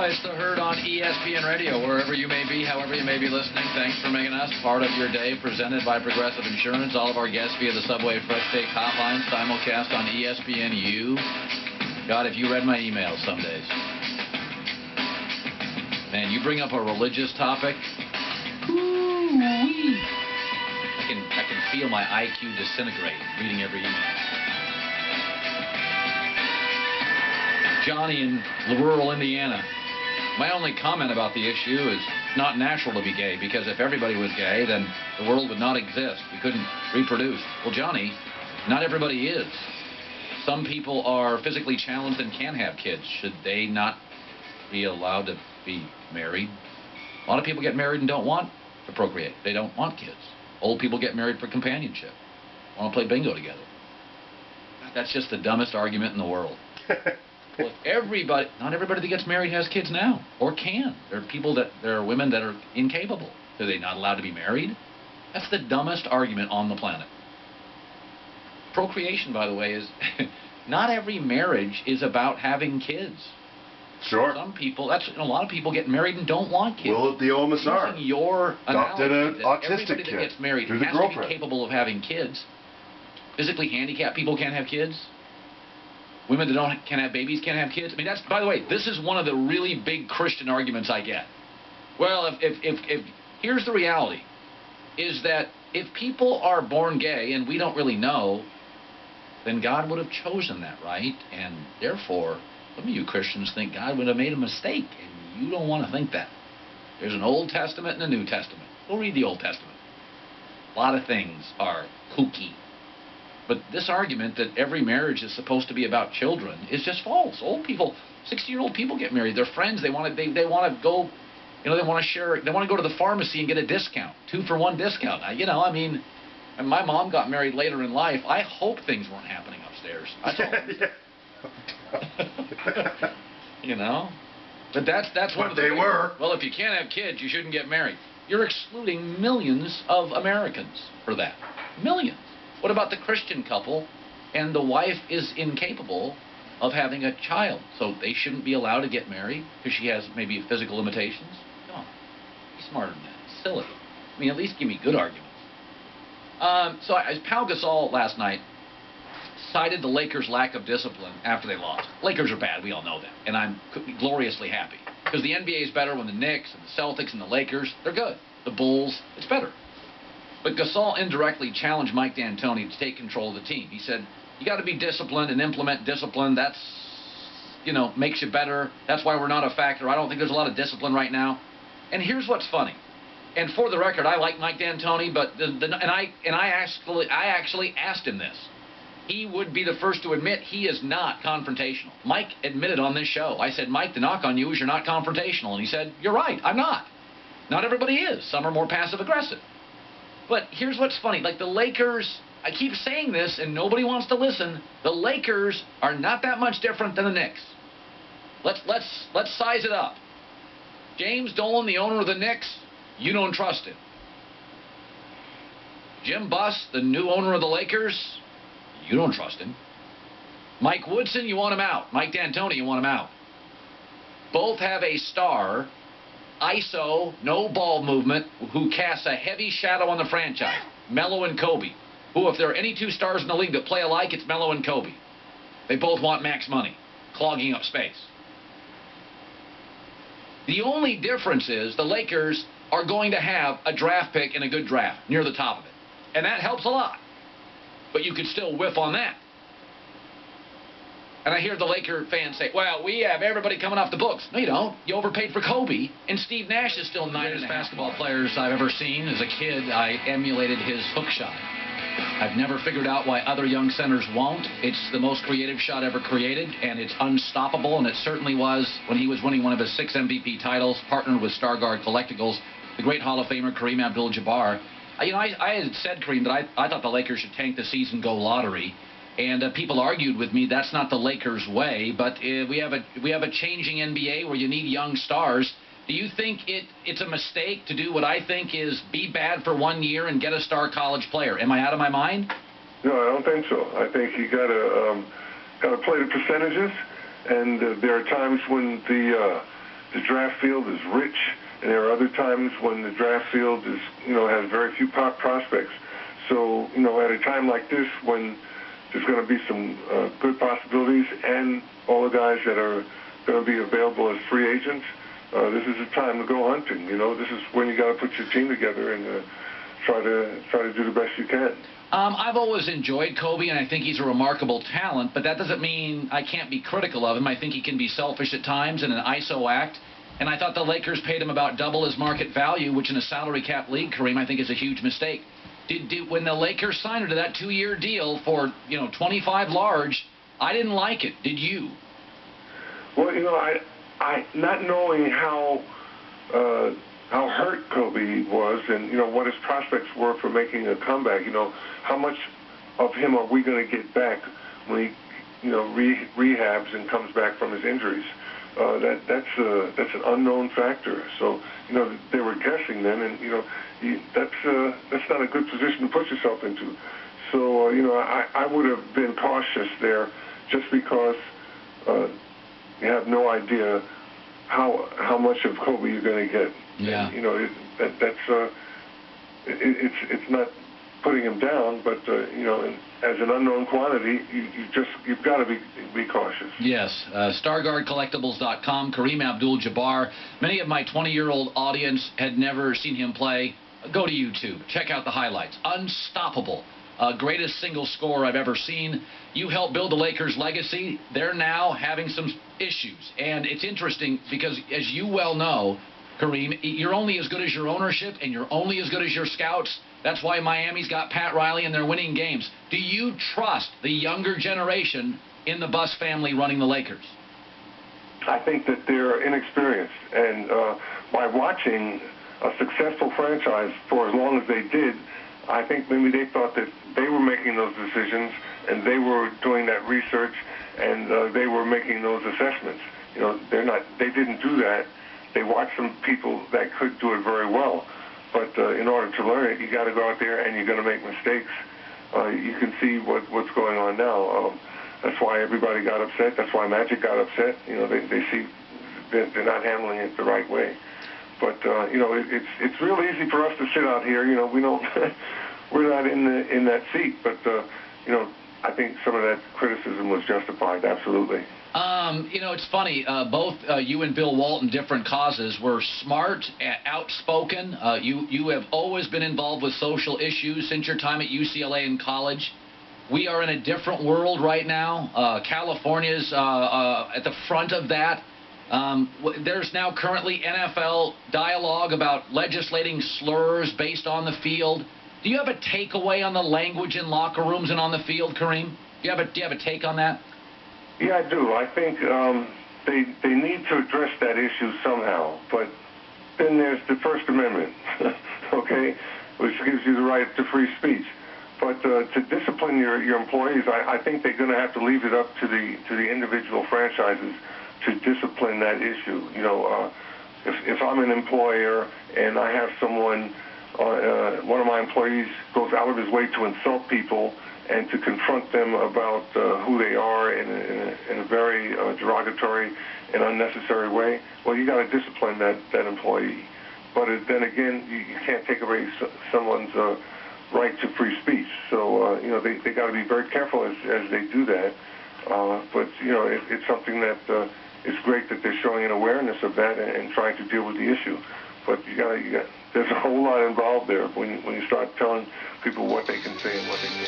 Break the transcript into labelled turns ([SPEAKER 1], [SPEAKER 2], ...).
[SPEAKER 1] It's The Herd on ESPN Radio. Wherever you may be, however you may be listening, thanks for making us part of your day. Presented by Progressive Insurance. All of our guests via the Subway Fresh Take Hotline. Simulcast on ESPNU. God, if you read my emails some days. Man, you bring up a religious topic. Ooh-wee. I can feel my IQ disintegrate reading every email. Johnny in rural Indiana. My only comment about the issue is not natural to be gay, because if everybody was gay, then the world would not exist. We couldn't reproduce. Well, Johnny, not everybody is. Some people are physically challenged and can have kids. Should they not be allowed to be married? A lot of people get married and don't want to procreate. They don't want kids. Old people get married for companionship. Want to play bingo together. That's just the dumbest argument in the world. Well, not everybody that gets married has kids now, or can. There are women that are incapable. Are they not allowed to be married? That's the dumbest argument on the planet. Procreation, by the way, is not every marriage is about having kids.
[SPEAKER 2] Sure.
[SPEAKER 1] Some people, a lot of people get married and don't want kids.
[SPEAKER 2] Well, the OMSR
[SPEAKER 1] using your
[SPEAKER 2] adopted an autistic
[SPEAKER 1] everybody
[SPEAKER 2] kid
[SPEAKER 1] that gets married
[SPEAKER 2] through the
[SPEAKER 1] has
[SPEAKER 2] girlfriend.
[SPEAKER 1] to be capable of having kids. Physically handicapped people can't have kids. Women that can't have babies can't have kids. I mean, that's, by the way, this is one of the really big Christian arguments I get. Well, if here's the reality, is that if people are born gay and we don't really know, then God would have chosen that, right? And therefore, some of you Christians think God would have made a mistake, and you don't want to think that. There's an Old Testament and a New Testament. Go read the Old Testament. A lot of things are kooky. But this argument that every marriage is supposed to be about children is just false. Old people, 60-year-old people get married. They're friends. They want to go, they want to share. They want to go to the pharmacy and get a discount, 2-for-1 discount. I mean, and my mom got married later in life. I hope things weren't happening upstairs. But that's one of the
[SPEAKER 2] they were.
[SPEAKER 1] Well, if you can't have kids, you shouldn't get married. You're excluding millions of Americans for that. Millions. What about the Christian couple and the wife is incapable of having a child, so they shouldn't be allowed to get married because she has maybe physical limitations? Come on. Be smarter than that. It's silly. I mean, at least give me good arguments. So Pau Gasol last night cited the Lakers' lack of discipline after they lost. Lakers are bad. We all know that. And I'm gloriously happy because the NBA is better when the Knicks and the Celtics and the Lakers, they're good. The Bulls, it's better. But Gasol indirectly challenged Mike D'Antoni to take control of the team. He said, you got to be disciplined and implement discipline. That's, makes you better. That's why we're not a factor. I don't think there's a lot of discipline right now. And here's what's funny. And for the record, I like Mike D'Antoni, but I actually asked him this. He would be the first to admit he is not confrontational. Mike admitted on this show. I said, Mike, the knock on you is you're not confrontational. And he said, you're right, I'm not. Not everybody is. Some are more passive-aggressive. But here's what's funny. Like the Lakers, I keep saying this and nobody wants to listen. The Lakers are not that much different than the Knicks. Let's size it up. James Dolan, the owner of the Knicks, you don't trust him. Jim Buss, the new owner of the Lakers, you don't trust him. Mike Woodson, you want him out. Mike D'Antoni, you want him out. Both have a star, ISO, no ball movement, who casts a heavy shadow on the franchise. Melo and Kobe, who if there are any two stars in the league that play alike, it's Melo and Kobe. They both want max money, clogging up space. The only difference is the Lakers are going to have a draft pick in a good draft near the top of it. And that helps a lot. But you could still whiff on that. And I hear the Laker fans say, well, we have everybody coming off the books. No, you don't. You overpaid for Kobe. And Steve Nash is still 9 greatest basketball players I've ever seen. As a kid, I emulated his hook shot. I've never figured out why other young centers won't. It's the most creative shot ever created, and it's unstoppable, and it certainly was when he was winning one of his 6 MVP titles, partnered with Stargard Collectibles, the great Hall of Famer Kareem Abdul-Jabbar. I had said, Kareem, that I thought the Lakers should tank the season, go lottery. And people argued with me that's not the Lakers' way, but we have a changing NBA where you need young stars. Do you think it's a mistake to do what I think is be bad for 1 year and get a star college player? Am I out of my mind?
[SPEAKER 3] No, I don't think so. I think you got to play the percentages, and there are times when the the draft field is rich, and there are other times when the draft field is, has very few prospects. So, at a time like this, when there's going to be some good possibilities, and all the guys that are going to be available as free agents, this is the time to go hunting. This is when you got to put your team together and try to do the best you can.
[SPEAKER 1] I've always enjoyed Kobe, and I think he's a remarkable talent, but that doesn't mean I can't be critical of him. I think he can be selfish at times and an ISO act, and I thought the Lakers paid him about double his market value, which in a salary cap league, Kareem, I think is a huge mistake. When the Lakers signed him to that 2-year deal for 25 large, I didn't like it. Did you?
[SPEAKER 3] Well, I not knowing how hurt Kobe was, and what his prospects were for making a comeback. How much of him are we going to get back when he rehabs and comes back from his injuries? That's an unknown factor. So they were guessing then, and that's not a good position to put yourself into. So I would have been cautious there, just because you have no idea how much of Kobe you're going to get.
[SPEAKER 1] Yeah.
[SPEAKER 3] And, it's not putting him down, but as an unknown quantity, you've got to be cautious.
[SPEAKER 1] Yes. StarGuardCollectibles.com. Kareem Abdul-Jabbar. Many of my 20-year-old audience had never seen him play. Go to YouTube. Check out the highlights. Unstoppable. Greatest single scorer I've ever seen. You helped build the Lakers' legacy. They're now having some issues. And it's interesting because, as you well know, Kareem, you're only as good as your ownership, and you're only as good as your scouts. That's why Miami's got Pat Riley and they're winning games. Do you trust the younger generation in the Buss family running the Lakers?
[SPEAKER 3] I think that they're inexperienced. And by watching a successful franchise for as long as they did, I think maybe they thought that they were making those decisions, and they were doing that research, and they were making those assessments. They didn't do that. They watched some people that could do it very well. But in order to learn it, you got to go out there, and you're going to make mistakes. You can see what's going on now. That's why everybody got upset. That's why Magic got upset. They see they're not handling it the right way. But it's real easy for us to sit out here. We don't. We're not in that seat. But I think some of that criticism was justified. Absolutely.
[SPEAKER 1] It's funny. Both you and Bill Walton, different causes, were smart, outspoken. You have always been involved with social issues since your time at UCLA in college. We are in a different world right now. California's at the front of that. There's now currently NFL dialogue about legislating slurs based on the field. Do you have a takeaway on the language in locker rooms and on the field, Kareem? Do you have a take on that?
[SPEAKER 3] Yeah, I do. I think they need to address that issue somehow. But then there's the First Amendment, okay, which gives you the right to free speech. But to discipline your employees, I think they're going to have to leave it up to the individual franchises to discipline that issue. If I'm an employer and I have someone, one of my employees goes out of his way to insult people and to confront them about who they are in a very derogatory and unnecessary way, well, you got to discipline that employee. But then again, you can't take away someone's right to free speech. So they got to be very careful as they do that. But it's something that it's great that they're showing an awareness of that and trying to deal with the issue. But there's a whole lot involved there when you start telling people what they can say and what they can't.